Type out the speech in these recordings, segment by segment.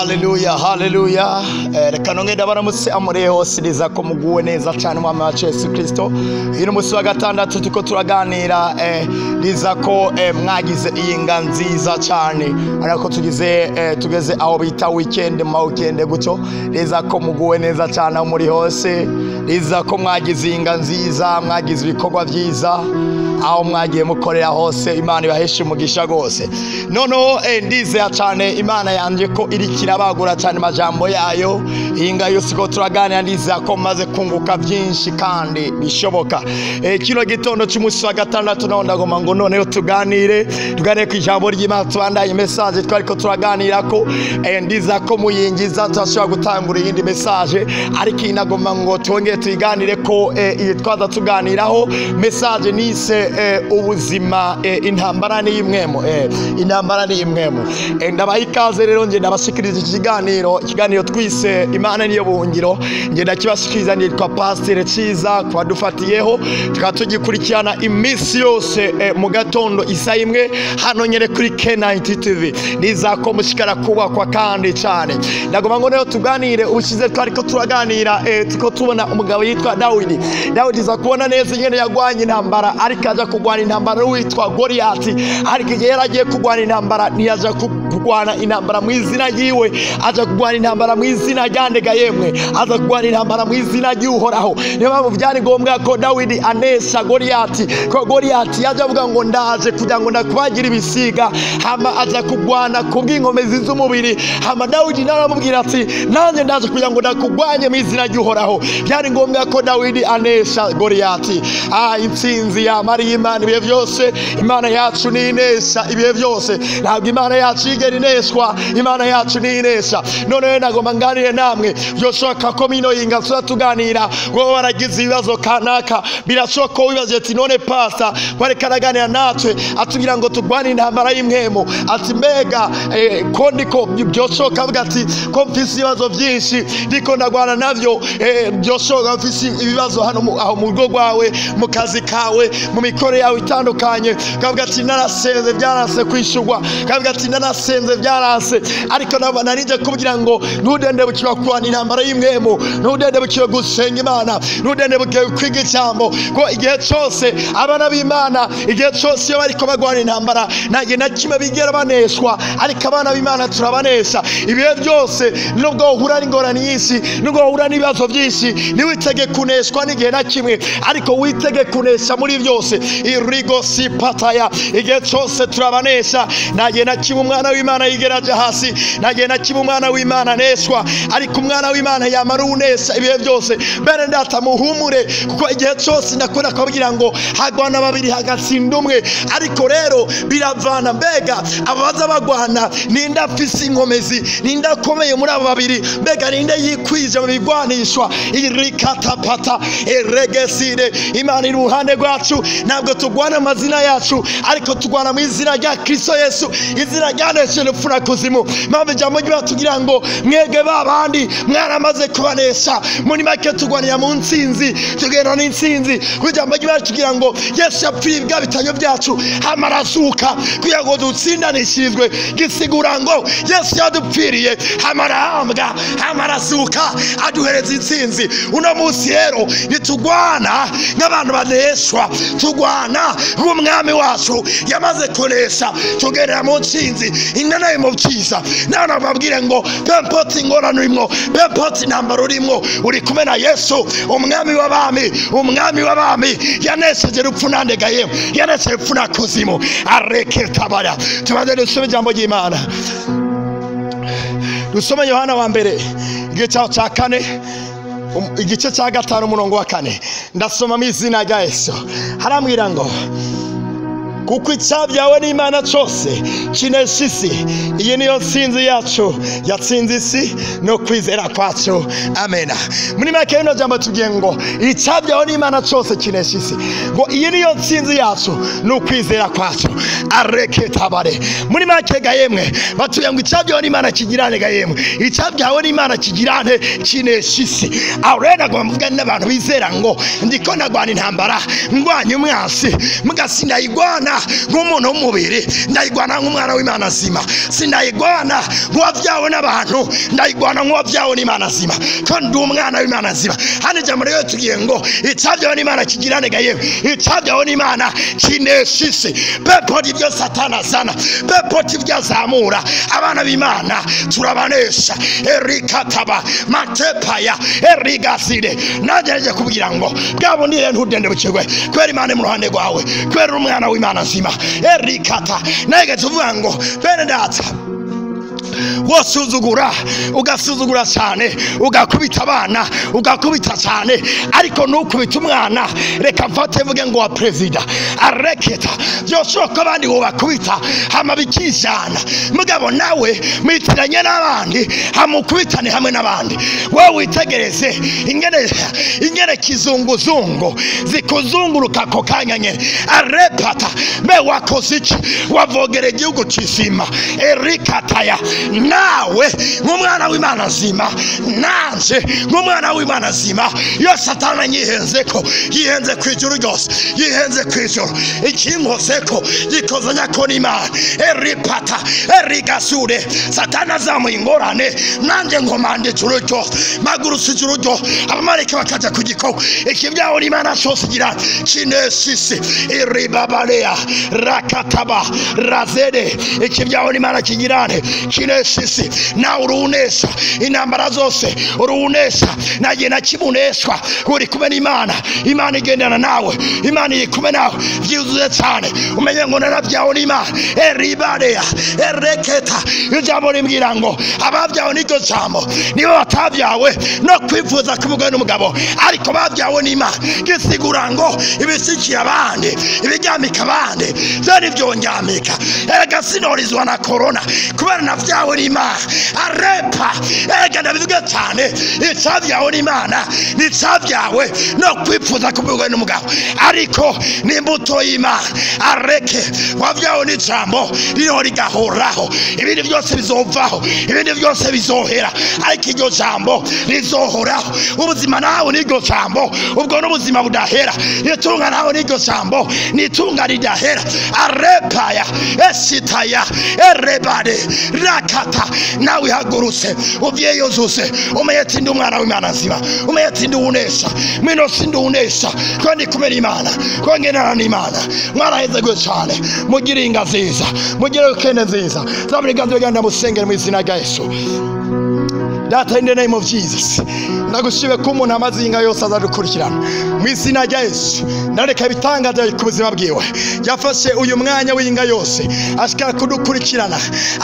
Haleluya, haleluya. Reka nongera baramutse amure hose niza ko muguwe neza cyane mu wa Yesu Kristo. Hino musi wa gatandatu tuko turaganira niza ko mwagize iyi nziza cyane. Ariko tugeze aho bita weekend mu weekend gutyo. Niza ko muguwe neza cyane muri hose. Niza ko mwagize iyi nziza, mwagize ibikorwa byiza. Aho mwagiye mukorera hose Imana ibaheshe umugisha gose. Noneho ndizera cyane Imana yanje ko iri kirabagura cyane majambo yayo. Inga yose ko turaganira ndizera ko maze kunguka byinshi kandi bishoboka. Kino gitondo cy'umunsi wa gatandatu naho ndagoma ngo noneho tuganire ku ijambo ry'Imana, tubandaye message twari ko turaganira ko ndizera ko muyingiza twashobora gutangura iyindi message, ariko inagoma ngo twongere tuganire ko iyi twaza tuganiraho message nise ubuzima intambara ni imwemo intambara ni imwemo. Ndabaha ikaze rero nge ndabashikiriza ikiganiro twise Imana niyo buhungiro. Nge ndakibashikiriza nitwa Pastor Ciza, twadufatiyeho tukatugikurikirana iminsi yose mu gatondo isa imwe hano nyere kuri K90 TV. Nizako mushikara kubakwa kandi cyane. Ndagoma ngo rero tuganire ubushize twari ko turaganira tuko tubona umugabo yitwa Dawidi za kubona neza nyene yagwanye intambara, ariko aja kugwana intambara witwa Goliath. Ariko igihe yaragiye kugwana intambara ntiyaja kugwana intambara mu izina yiwe, aja kugwana intambara mu izina ryandega yemwe, aza kugwana intambara mu izina ry'Uhoraho. Niyo mpamvu byari ngombwa ko Dawidi anesha Goliath, ko Goliath yaje avuga ngo ndaje kugira ngo ndakubagira ibisiga, hama aza kugwana ku bw'inkomezi z'umubiri. Hama Dawidi naramubwira ati nanjye ndaje kugira ngo ndakugwanye mu izina ry'Uhoraho. Byari ngombwa ko Dawidi anesha Goliath. Intsinzi ya Mariya Imana ibihe byose. Imana yacu ni inesha ibihe byose. Ntabwo Imana yacu igera ineshwa, Imana yacu ni inesha. None nagomba nganire namwe byoshoka ko mino yinga tuganira ngo baragize ibibazo kanaka, birashoka ko wibaze ati none pasta kwari karaganira natwe atubwira ngo tugwane intambara y'imwemo, ati mbega ko ndiko byoshoka avuga ati ko mfise ibibazo byinshi ndiko ndagwana navyo. Byoshoka mfise ibibazo hano aho mu rugo rwawe, mu kazi kawe, mu mikore yawe itandukanye, kavuga ati narasenze byaranse kwishurwa, kavuga ati narasenze byaranse, ariko narije kugira ngo ntudende bukira kwana intambara y'imwemo, ntudende bukira gusenga Imana, ntudende bukira kwiga ijambo, ko igihe cyose abana b'Imana igihe cyose iyo bariko bagwana intambara nanjye na kimwe bigera baneshwa, ariko abana b'Imana turabanesha ibihe byose. Nubwo uhura n'ingorane nyinshi, nubwo uhura n'ibibazo byinshi, ntiwitege kuneshwa n'igihe na kimwe, ariko witege kunesha muri byose. Irigo si pataya igihe cyose turabanesha. Nanjye na kimwe umwana w'Imana yigeraje hasi, nanjye na kimwe umwana w'Imana neshwa, ariko umwana w'Imana yamara unesha ibihe byose. Bene ndata muhumure, kuko igihe cyose ndakora kugira ngo hagwana babiri hagatsinda umwe, ariko rero biravana. Mbega abaza bagwana ninda afise inkomezi, ninda akomeye muri abo babiri, mbega ninde yikwije mu bigwanishwa. Irikatapata eregesire. Imana iri ruhande rwacu, ntabwo tugwana amazina yacu, ariko tugwana mu izina rya Kristo Yesu, izina ryanesheje urupfu na kuzimu. Mpamvu ijambo ry'Imana tugira ngo mwege babandi mwaramaze kubanesha. Muri make tugwanira mu ntsinzi, tugenda n'intsinzi. Ijambo ry'Imana tugira ngo Yesu yapfiriye ibwa bitanyo byacu, hama arazuka kugira ngo dutsindanishirizwe. Gisigura ngo Yesu yadupfiriye, hama arahambwa, hama arazuka aduhereza intsinzi. Uno munsi rero nitugwana n'abantu baneshwa, tugwana nk'umwami wacu yamaze kunesha, tugerera mu ntsinzi. Inana mu byiza nana babwire ngo pempoti ingorane urimo, pempoti intambara urimo, uri kumwe na Yesu umwami w'abami, umwami w'abami yanesheje urupfu nandega yemwe, yanesheje urupfu na kuzimu. Areke tabara. Tumaze dusome ijambo ry'Imana, dusome Yohana wa mbere igice cya 4 igice cya 5 umurongo wa 4. Ndasoma mu izina rya Yesu. Haramwira ngo kuko icyabyawe n'Imana cyose kinesha isi. Iyi niyo ntsinzi yacu, yatsinze isi no kwizera kwacu. Amen. Muri make ino jambo tugiye ngo icyabyawe n'Imana cyose kinesha isi, ngo iyi niyo ntsinzi yacu no kwizera kwacu. Areke tabare. Muri make ga yemwe batuye ngo icyabyawe n'Imana kigirane ga yemwe, icyabyawe n'Imana kigirane kinesha isi. Arena ngo mvuga n'abantu bizera ngo ndiko nagwana intambara, ngwanye umwasi mugasinda igwana nk'umuntu w'umubiri, ndayigwana nk'umwana w'Imana nzima. Sindayigwana nk'uwabyawe n'abantu, ndayigwana nk'uwabyawe n'Imana nzima, ko ndi umwana w'Imana nzima. Hano ijambo rero tugiye ngo icyabyawe n'Imana kigirane ga yewe, icyabyawe n'Imana kinesha isi. Pepo ibyo Satani azana, pepo ibyo azamura abana b'Imana turabanesha. Erikataba matepaya erigasire. Nagereje kubwira ngo bwabo nire ntudende bukirwe, kwera Imana mu ruhande rwawe, kwera umwana w'Imana nzima. Erikata nagereje kuvuga ngo bene data wasuzugura, ugasuzugura cyane, ugakubita abana, ugakubita cyane, ariko nukubita umwana. Reka mfate mvuge ngo wa perezida areketa byoshoka abandi wo bakubita hama bikijana, mugabo nawe mwitiranye n'abandi hamukubitane hamwe n'abandi. Wowe witegereze ingene kizunguzungu zikuzunguruka ko kanyanye arepata me wakoze iki, wavogera igihugu cy'isima. Erikataya nawe nk'umwana w'Imana nzima, nanje nk'umwana w'Imana nzima. Yo Satani yihenzeko, yihenze kw'ijuru ryose, yihenze kw'ijuru, ikinkoseko gikozanya ko n'Imana. Eripata erigasure Satani azamuye ingorane, nanje nkomande ijuru ryose, magurusa ijuru ryose, abamarayika bakaja ku gikoko. Ikibyaho n'Imana cyose gira kinesisi. Iribabalea rakataba razede. Ikibyaho n'Imana kigirane kinesisi. Na urunesha intambara zose, urunesha nagiye nakimuneshwa uri kumwe n'Imana. Imana igendana nawe, Imana iri kumwe nawe byuzuye cyane. Umenye ngo narabyawe n'Imana. Eribarea ereketa. Ijambo rimbwira ngo ababyawe n'iryo jambo nibo batabyawe no kwifuza kumugana n'umugabo, ariko babyawe n'Imana. Gisigura ngo ibisikira abandi, ibiryamika abandi byo nibyo njyamika. Erega sinorizwa na corona kubera navyawe n'Imana. Arepa erega ndabivuga cyane, icyabyawe n'Imana nicabyawe no kwifuza kumugana n'umugabo, ariko n'imbuto y'Imana. Areke wavyawe n'ijambo ririho rigahoraho, ibindi byose bizovaho, ibindi byose bizohera, ariko iryo jambo rizohoraho. Ubuzima nawe n'iryo jambo, ubwo n'ubuzima budahera. Itunga nawe n'iryo jambo, n'itunga ridahera. Arepaya esitaya erebade rakata. Nawe hagurutse uvye yozuse, umenye ndi umwana w'Imana nzima, umenye ndi unesha, mino sindi unesha, ko ndi kumwe n'Imana, ko ngenana n'Imana. Mwaraheze gwe cyane, mugire inga nziza, mugire ukene nziza. Zamuriganze baganda musengere mu izina rya Yesu. Data, in the name of Jesus, nagushime ko umuntu amazinga yose azadukurikirana mu izina rya Yesu. Nareka bitangaza ku buzima bwiwe, yafashe uyu mwanya w'inga yose ashaka kudukurikirana,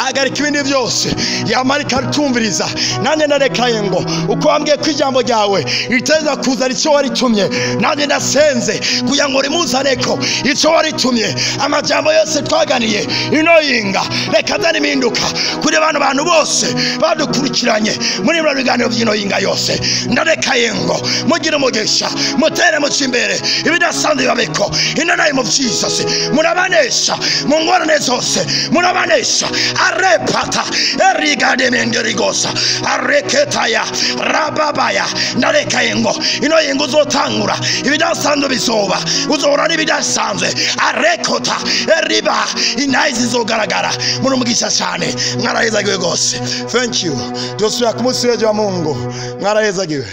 agarika ibindi byose yamarika rutumviriza. Nanjye narekaye ngo uko wambwiye ko ijambo ryawe riteza kuzana icyo waritumye, nanjye ndasenze kugira ngo rimuzaneko icyo waritumye. Amajambo yose twaganiye ino yinga reka zane impinduka kuri bantu bose badukurikiranye muri bino biganiro by'ino yinga yose. Ndarekaye ngo mugire umugisha, mutere muci imbere, ibidasanzwe babeko. In the name of Jesus, murabanesha mu ngorane zose, murabanesha. Arepata erigade mengerigosa areketaya rababaya. Ndarekaye ngo ino yinga uzotangura ibidasanzwe bizoba, uzohora n'ibidasanzwe. Arekota eriba inayizi zogaragara muri umugisha cyane. Mwarahezagiwe gose. Thank you. Joshua kumusireje wa Mungu. Mwarahezagiwe.